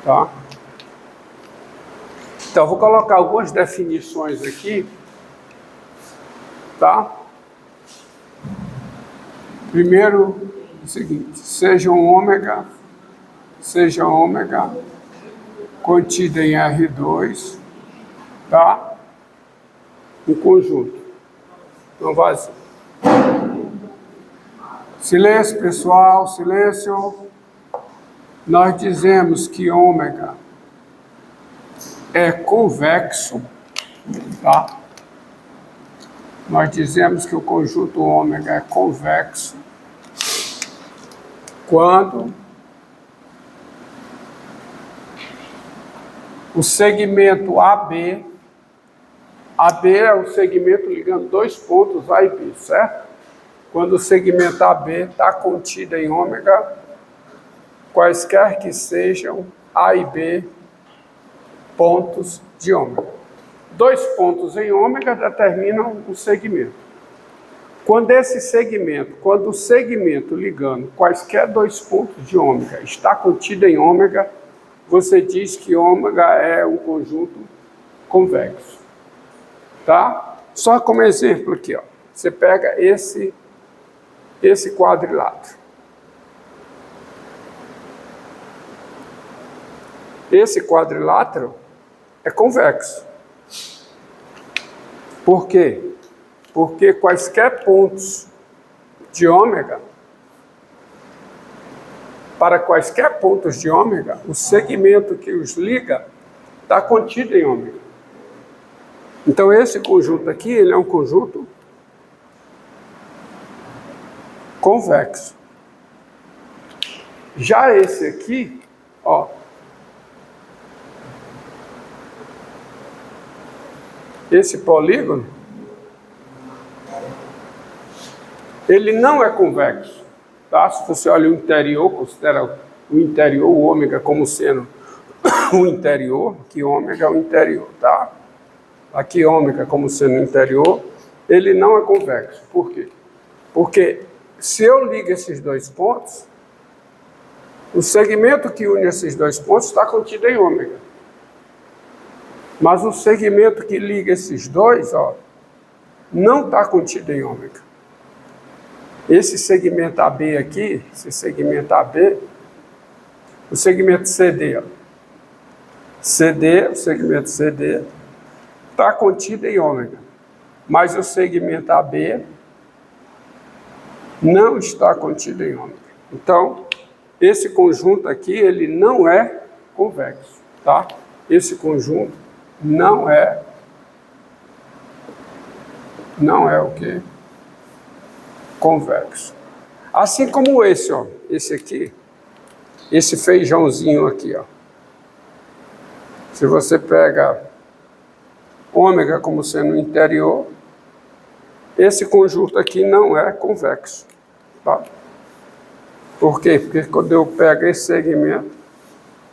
Tá? Então, vou colocar algumas definições aqui, tá? Primeiro, o seguinte, seja ômega contida em R2, tá? Um conjunto, não vazio. Silêncio, pessoal, silêncio. Nós dizemos que ômega é convexo, tá? Nós dizemos que o conjunto ômega é convexo quando o segmento AB é o segmento ligando dois pontos A e B, certo? Quando o segmento AB está contido em ômega, quaisquer que sejam A e B pontos de ômega. Dois pontos em ômega determinam o segmento. Quando o segmento ligando quaisquer dois pontos de ômega está contido em ômega, você diz que ômega é um conjunto convexo. Tá? Só como exemplo aqui, ó. Você pega esse quadrilátero. Esse quadrilátero é convexo. Por quê? Porque quaisquer pontos de ômega, para quaisquer pontos de ômega, o segmento que os liga está contido em ômega. Então, esse conjunto aqui, ele é um conjunto convexo. Já esse aqui, ó, esse polígono, ele não é convexo, tá? Se você olha o interior, considera o interior, o ômega como sendo o interior, que ômega é o interior, tá? Aqui ômega como sendo o interior, ele não é convexo. Por quê? Porque se eu ligo esses dois pontos, o segmento que une esses dois pontos está contido em ômega. Mas o segmento que liga esses dois, ó, não está contido em ômega. Esse segmento AB aqui, esse segmento AB, o segmento CD, ó, o segmento CD, está contido em ômega. Mas o segmento AB não está contido em ômega. Então, esse conjunto aqui, ele não é convexo, tá? Esse conjunto não é o quê? Convexo. Assim como esse, ó, esse aqui, esse feijãozinho aqui, ó. Se você pega ômega como sendo interior, esse conjunto aqui não é convexo, tá? Por quê? Porque quando eu pego esse segmento,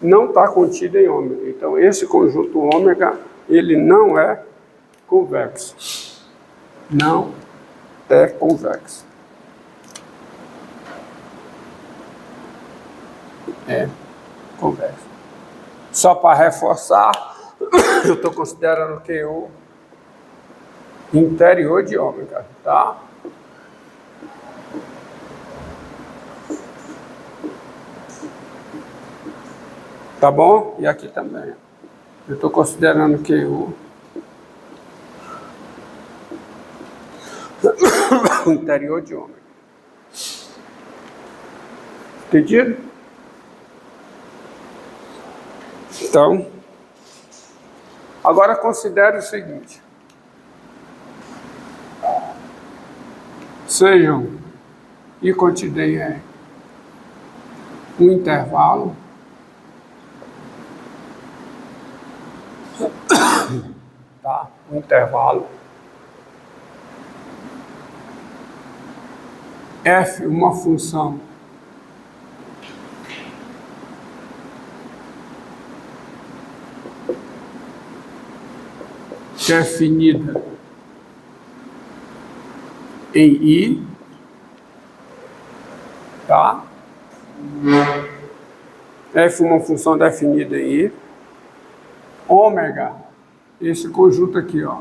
não está contido em ômega. Então, esse conjunto ômega, ele não é convexo. Não é convexo. É convexo. Só para reforçar, eu estou considerando que o interior de ômega, tá? Tá bom? E aqui também. Eu estou considerando que o interior de ômega. Entendido? Então, agora considere o seguinte. Sejam e continuem um intervalo tá? Um intervalo f, uma função definida em I, tá? F uma função definida em I. Ômega, esse conjunto aqui, ó.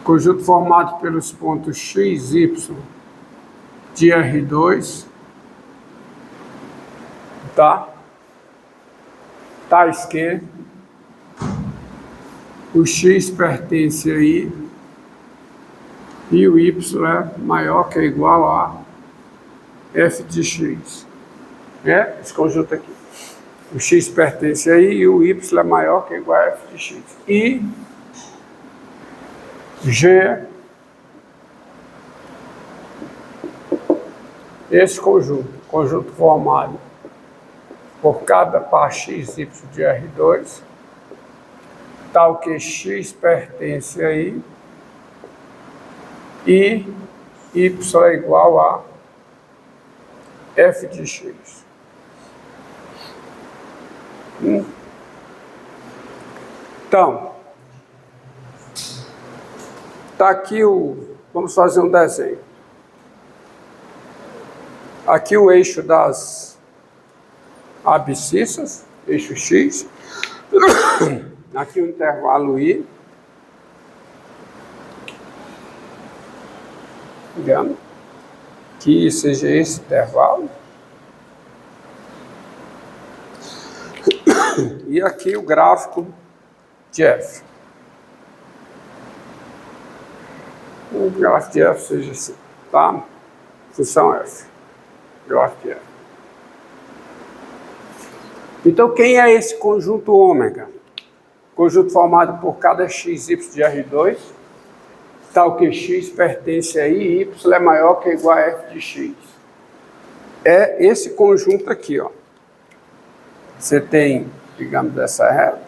Conjunto formado pelos pontos x, y de R2, tá? Tais que o x pertence a I e o y é maior que ou igual a f de x. É esse conjunto aqui. O x pertence a I e o y é maior que ou igual a f de x. E G, esse conjunto formado por cada par x, y de R2, tal que x pertence a I e y é igual a f de x. Então, está aqui vamos fazer um desenho. Aqui o eixo das abscissas, eixo x. Aqui o intervalo I. Digamos que seja esse intervalo. E aqui o gráfico de f. O gráfico de f seja assim, tá? Função f. Gráfico de f. Então, quem é esse conjunto ômega? Conjunto formado por cada x, y de R2, tal que x pertence a I e y é maior que ou igual a f de x. É esse conjunto aqui, ó. Você tem, digamos, essa reta.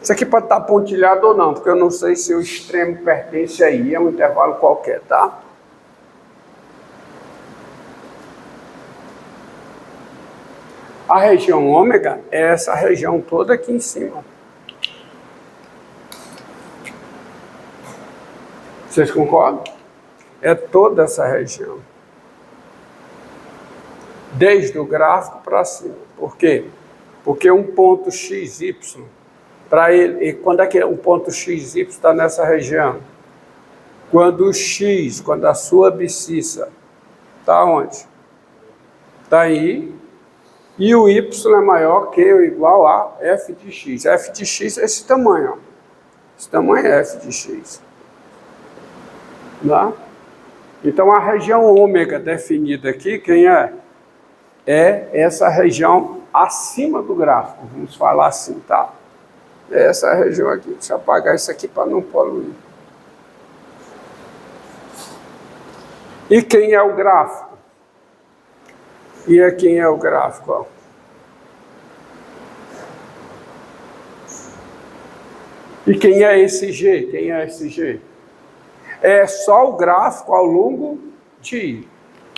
Isso aqui pode estar pontilhado ou não, porque eu não sei se o extremo pertence a I, é um intervalo qualquer, tá? A região ômega é essa região toda aqui em cima. Vocês concordam? É toda essa região. Desde o gráfico para cima. Por quê? Porque um ponto XY, para ele, e quando é que um ponto XY está nessa região? Quando o X, quando a sua abscissa está onde? Está aí. E o y é maior que ou igual a f de x. F de x é esse tamanho, ó. Esse tamanho é f de x. Tá? Então, a região ômega definida aqui, quem é? É essa região acima do gráfico, vamos falar assim, tá? É essa região aqui. Deixa eu apagar isso aqui para não poluir. E quem é o gráfico? E é quem é o gráfico, ó. E quem é esse G? Quem é esse G? É só o gráfico ao longo de I.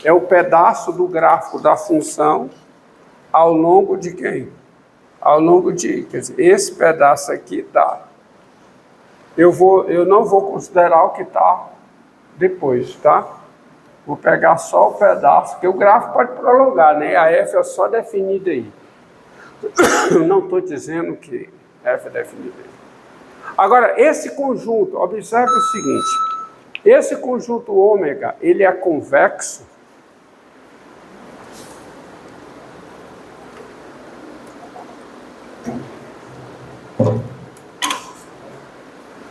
É o pedaço do gráfico da função ao longo de quem? Ao longo de I. Quer dizer, esse pedaço aqui tá. Eu não vou considerar o que está depois, tá? Vou pegar só o pedaço, porque o gráfico pode prolongar, né? A F é só definida aí. Eu não estou dizendo que F é definida aí. Agora, esse conjunto, observe o seguinte. Esse conjunto ômega, ele é convexo?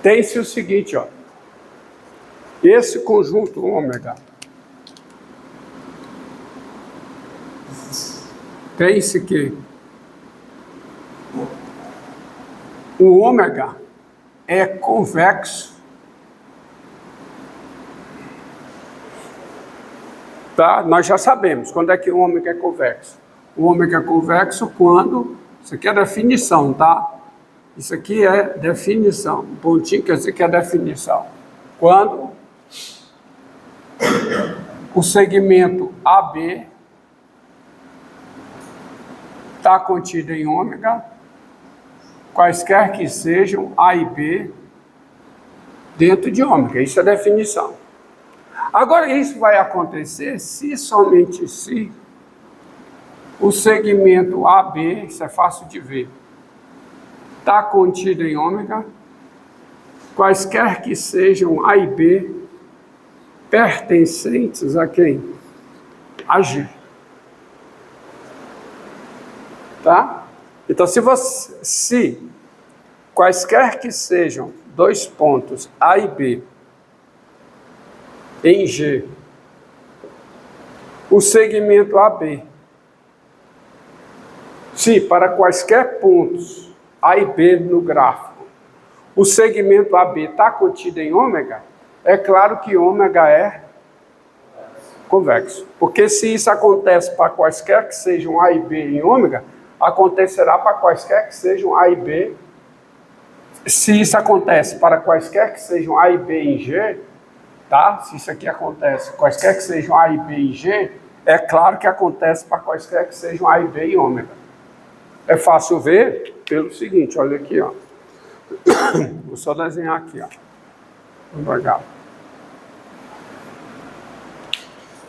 Tem-se o seguinte, ó. Esse conjunto ômega tem-se que o ômega é convexo, tá? Nós já sabemos quando é que o ômega é convexo. O ômega é convexo quando, isso aqui é definição, tá? Isso aqui é definição, um pontinho quer dizer que é definição. Quando o segmento AB está contido em ômega, quaisquer que sejam A e B dentro de ômega. Isso é definição. Agora, isso vai acontecer se somente se O segmento AB, isso é fácil de ver, está contido em ômega, quaisquer que sejam A e B, pertencentes a quem? A G. Tá? Então, se quaisquer que sejam dois pontos A e B em G, o segmento AB, se para quaisquer pontos A e B no gráfico, o segmento AB está contido em ômega, é claro que ômega é convexo. Porque se isso acontece para quaisquer que sejam A e B em ômega, acontecerá para quaisquer que sejam A e B. Se isso acontece para quaisquer que sejam A e B em G, tá? Se isso aqui acontece, quaisquer que sejam A e B em G, é claro que acontece para quaisquer que sejam A e B em ômega. É fácil ver pelo seguinte, olha aqui, ó. Vou só desenhar aqui, ó. Devagar.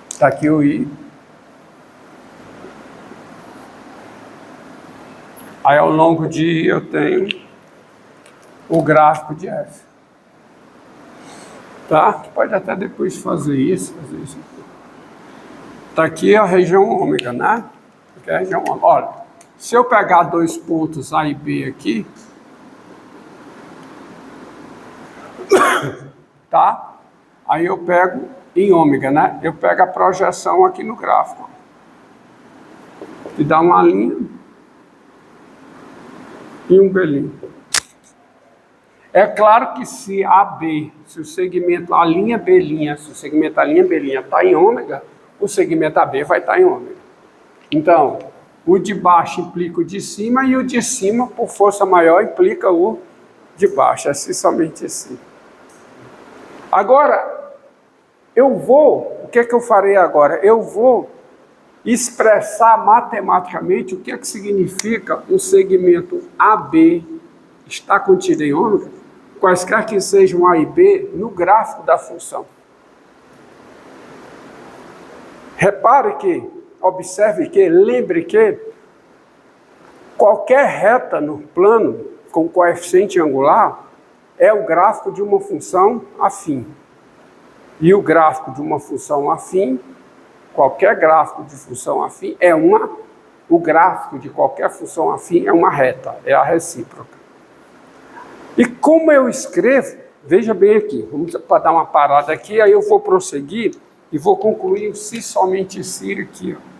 Está aqui o I. Aí ao longo de I eu tenho o gráfico de F. Tá? Tu pode até depois fazer isso. Está aqui a região ômega, né? Aqui é a região ômega. Olha, se eu pegar dois pontos A e B aqui, tá? Aí eu pego em ômega, né? Eu pego a projeção aqui no gráfico. E dá uma linha e um belinho. É claro que se AB, se o segmento A', B', se o segmento A', B' está em ômega, o segmento AB vai estar em ômega. Então, o de baixo implica o de cima e o de cima, por força maior, implica o de baixo. É assim, somente assim. Agora, o que eu farei agora? Eu vou expressar matematicamente o que é que significa um segmento AB está contido em ômega, quaisquer que sejam A e B, no gráfico da função. Repare que, observe que, lembre que qualquer reta no plano com coeficiente angular é o gráfico de uma função afim. E o gráfico de uma função afim, qualquer gráfico de função afim, o gráfico de qualquer função afim é uma reta, é a recíproca. E como eu escrevo, veja bem aqui, vamos dar uma parada aqui, aí eu vou prosseguir e vou concluir o se somente se aqui. Ó.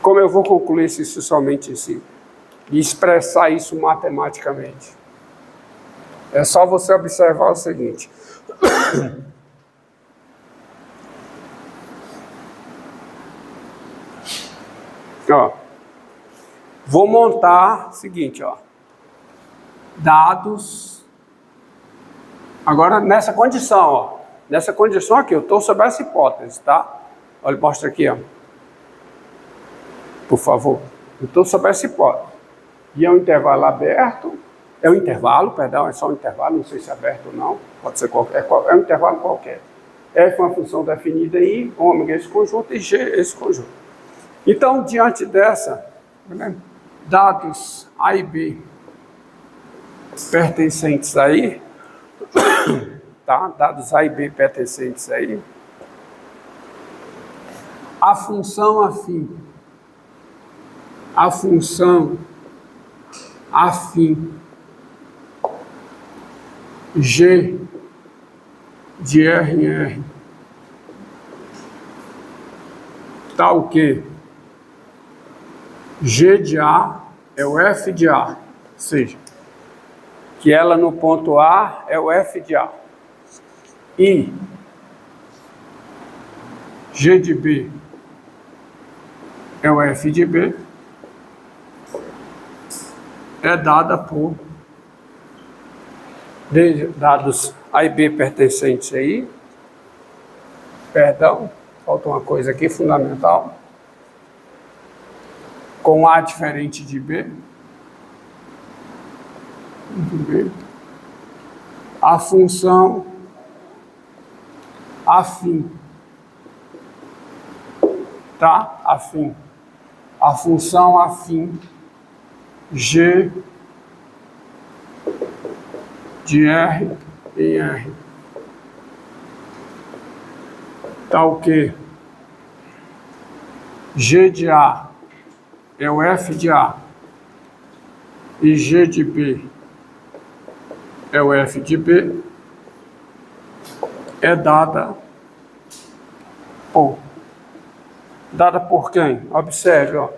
Como eu vou concluir esse se somente se? E expressar isso matematicamente. É só você observar o seguinte. Ó, vou montar o seguinte, ó. Dados. Agora, nessa condição, ó. Nessa condição aqui, eu estou sobre essa hipótese, tá? Olha, mostra aqui, ó. Por favor. Eu estou sobre essa hipótese. E é um intervalo aberto. É um intervalo, perdão, é só um intervalo, não sei se é aberto ou não. Pode ser qualquer, é um intervalo qualquer. F é uma função definida em ômega esse conjunto e G esse conjunto. Então, diante dessa, dados A e B pertencentes aí, tá? Dados A e B pertencentes aí, a função afim G de R em R tá o quê? G de A é o F de A, ou seja, que ela no ponto A é o F de A. E G de B é o F de B, é dada por dados A e B pertencentes aí. Perdão, falta uma coisa aqui fundamental. Com A diferente de B. A função tá? Afim. A função afim G de R em R. Tá o quê? G de A é o F de A e G de B é o F de B, é dada por quem? Observe, ó.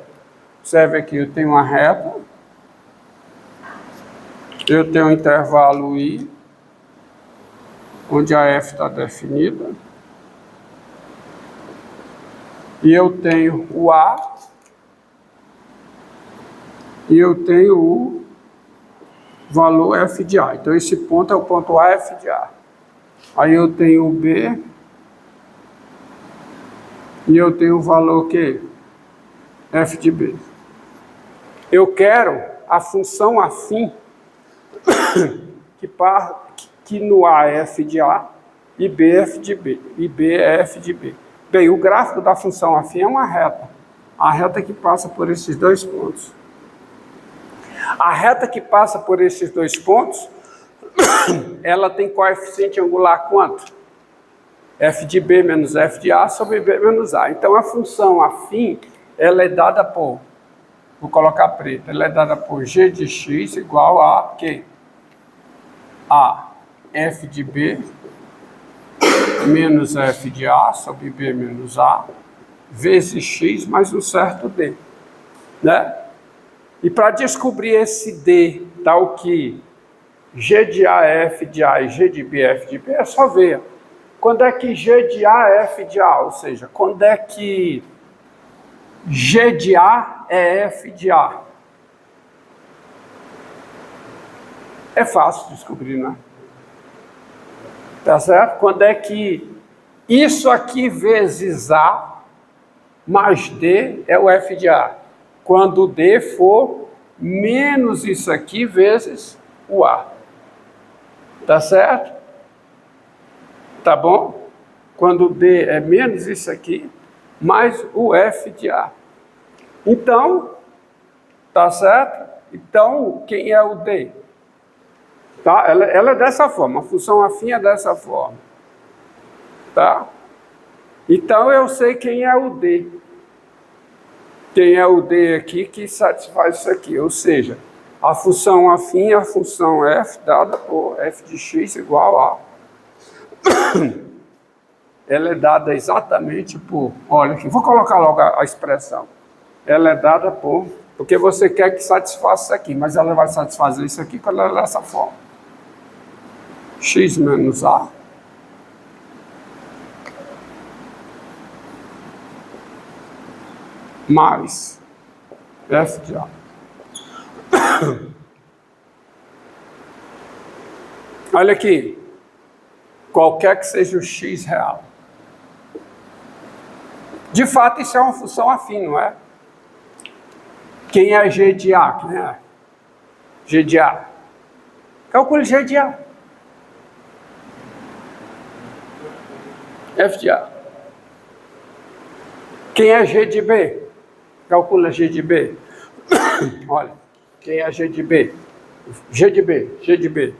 Observe aqui, eu tenho uma reta, eu tenho um intervalo I, onde a F está definida, e eu tenho o A, e eu tenho o valor F de A. Então, esse ponto é o ponto A, F de A. Aí eu tenho o B, e eu tenho o valor que? F de B. Eu quero a função afim que no A é F de A e B é F de B, e B é F de B. Bem, o gráfico da função afim é uma reta. A reta que passa por esses dois pontos. A reta que passa por esses dois pontos, ela tem coeficiente angular quanto? F de B menos F de A sobre B menos A. Então, a função afim, ela é dada por, vou colocar preto, ela é dada por G de X igual a quê? A F de B menos F de A sobre B menos A vezes X mais um certo D, né? E para descobrir esse D, tal que G de A é F de A e G de B é F de B, é só ver. Quando é que G de A é F de A? Ou seja, quando é que G de A é F de A? É fácil descobrir, né? Tá certo? Quando é que isso aqui vezes A mais D é o F de A? Quando o D for menos isso aqui vezes o A. Tá certo? Tá bom? Quando o D é menos isso aqui, mais o F de A. Então, tá certo? Então, quem é o D? Tá? Ela é dessa forma, a função afim é dessa forma. Tá? Então, eu sei quem é o D. Quem é o D aqui que satisfaz isso aqui, ou seja, a função afim é a função f dada por f de x igual a... Ela é dada exatamente por... Olha aqui, vou colocar logo a expressão. Ela é dada por... Porque você quer que satisfaça isso aqui, mas ela vai satisfazer isso aqui quando ela é dessa forma. X menos A mais F de A. Olha aqui, qualquer que seja o X real. De fato, isso é uma função afim, não é? Quem é G de A? Quem é? G de A. Calcule G de A. F de A. Quem é G de B? Calcula G de B. Olha, quem é G de B? G de B, G de B.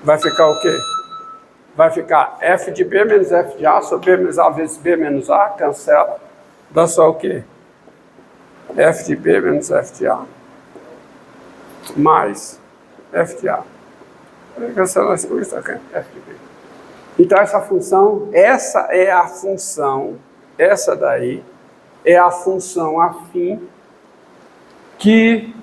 Vai ficar o quê? Vai ficar F de B menos F de A sobre B menos A vezes B menos A, cancela. Dá só o quê? F de B menos F de A mais F de A. Cancela isso aqui, F de B. Então essa função, essa é a função, essa daí é a função afim que